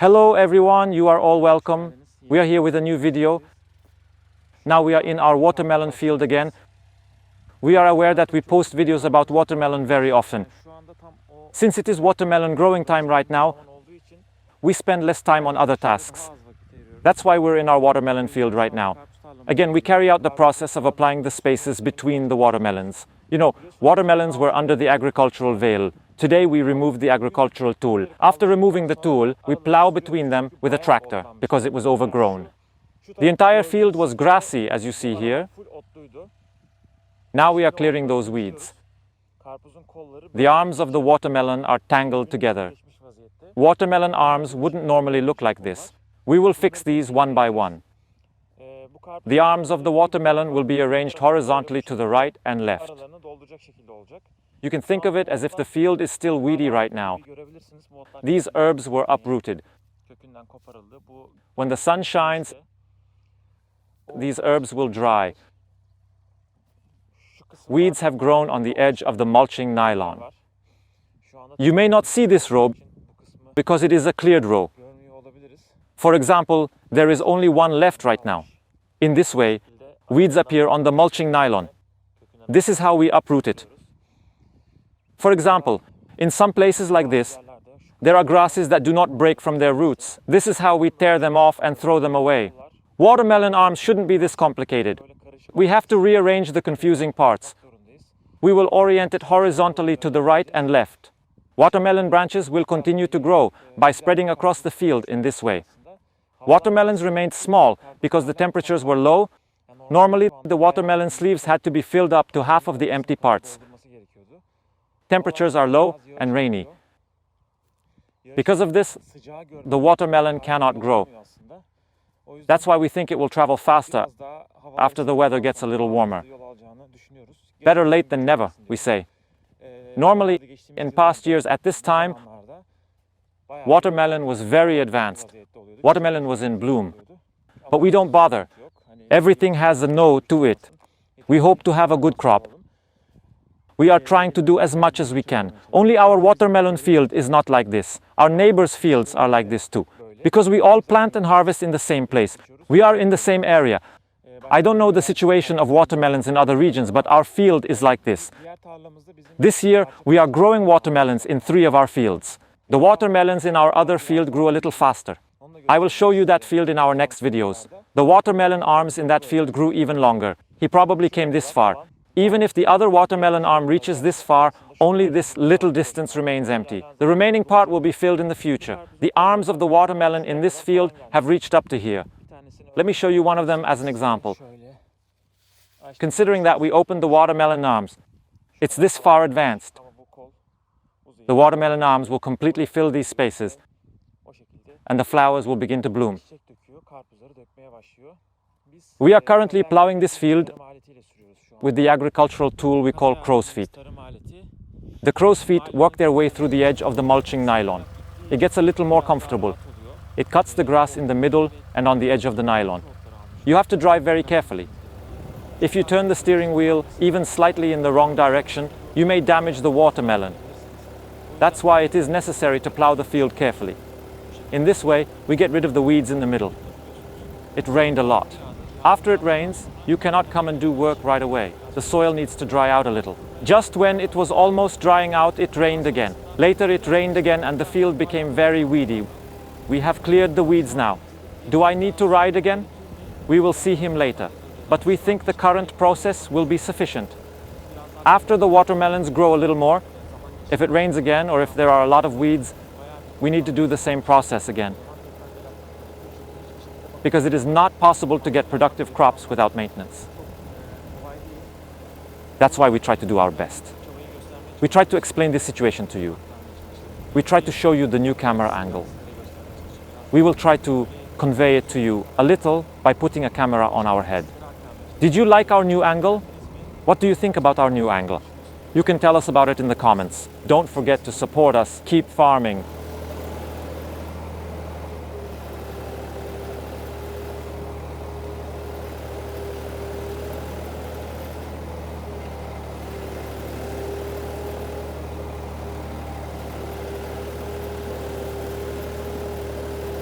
Hello everyone, you are all welcome. We are here with a new video. Now we are in our watermelon field again. We are aware that we post videos about watermelon very often. Since it is watermelon growing time right now, we spend less time on other tasks. That's why we're in our watermelon field right now. Again, we carry out the process of applying the spaces between the watermelons. You know, watermelons were under the agricultural veil. Today we removed the agricultural tool. After removing the tool, we plow between them with a tractor because it was overgrown. The entire field was grassy, as you see here. Now we are clearing those weeds. The arms of the watermelon are tangled together. Watermelon arms wouldn't normally look like this. We will fix these one by one. The arms of the watermelon will be arranged horizontally to the right and left. You can think of it as if the field is still weedy right now. These herbs were uprooted. When the sun shines, these herbs will dry. Weeds have grown on the edge of the mulching nylon. You may not see this row because it is a cleared row. For example, there is only one left right now. In this way, weeds appear on the mulching nylon. This is how we uproot it. For example, in some places like this, there are grasses that do not break from their roots. This is how we tear them off and throw them away. Watermelon arms shouldn't be this complicated. We have to rearrange the confusing parts. We will orient it horizontally to the right and left. Watermelon branches will continue to grow by spreading across the field in this way. Watermelons remained small because the temperatures were low. Normally, the watermelon sleeves had to be filled up to half of the empty parts. Temperatures are low and rainy. Because of this, the watermelon cannot grow. That's why we think it will travel faster after the weather gets a little warmer. Better late than never, we say. Normally, in past years at this time, watermelon was very advanced. Watermelon was in bloom. But we don't bother. Everything has a no to it. We hope to have a good crop. We are trying to do as much as we can. Only our watermelon field is not like this. Our neighbors' fields are like this too. Because we all plant and harvest in the same place. We are in the same area. I don't know the situation of watermelons in other regions, but our field is like this. This year, we are growing watermelons in 3 of our fields. The watermelons in our other field grew a little faster. I will show you that field in our next videos. The watermelon arms in that field grew even longer. He probably came this far. Even if the other watermelon arm reaches this far, only this little distance remains empty. The remaining part will be filled in the future. The arms of the watermelon in this field have reached up to here. Let me show you one of them as an example. Considering that we opened the watermelon arms, it's this far advanced. The watermelon arms will completely fill these spaces, and the flowers will begin to bloom. We are currently plowing this field with the agricultural tool we call crow's feet. The crow's feet work their way through the edge of the mulching nylon. It gets a little more comfortable. It cuts the grass in the middle and on the edge of the nylon. You have to drive very carefully. If you turn the steering wheel even slightly in the wrong direction, you may damage the watermelon. That's why it is necessary to plow the field carefully. In this way, we get rid of the weeds in the middle. It rained a lot. After it rains, you cannot come and do work right away. The soil needs to dry out a little. Just when it was almost drying out, it rained again. Later it rained again and the field became very weedy. We have cleared the weeds now. Do I need to ride again? We will see him later. But we think the current process will be sufficient. After the watermelons grow a little more, if it rains again or if there are a lot of weeds, we need to do the same process again. Because it is not possible to get productive crops without maintenance. That's why we try to do our best. We try to explain this situation to you. We try to show you the new camera angle. We will try to convey it to you a little by putting a camera on our head. Did you like our new angle? What do you think about our new angle? You can tell us about it in the comments. Don't forget to support us. Keep farming.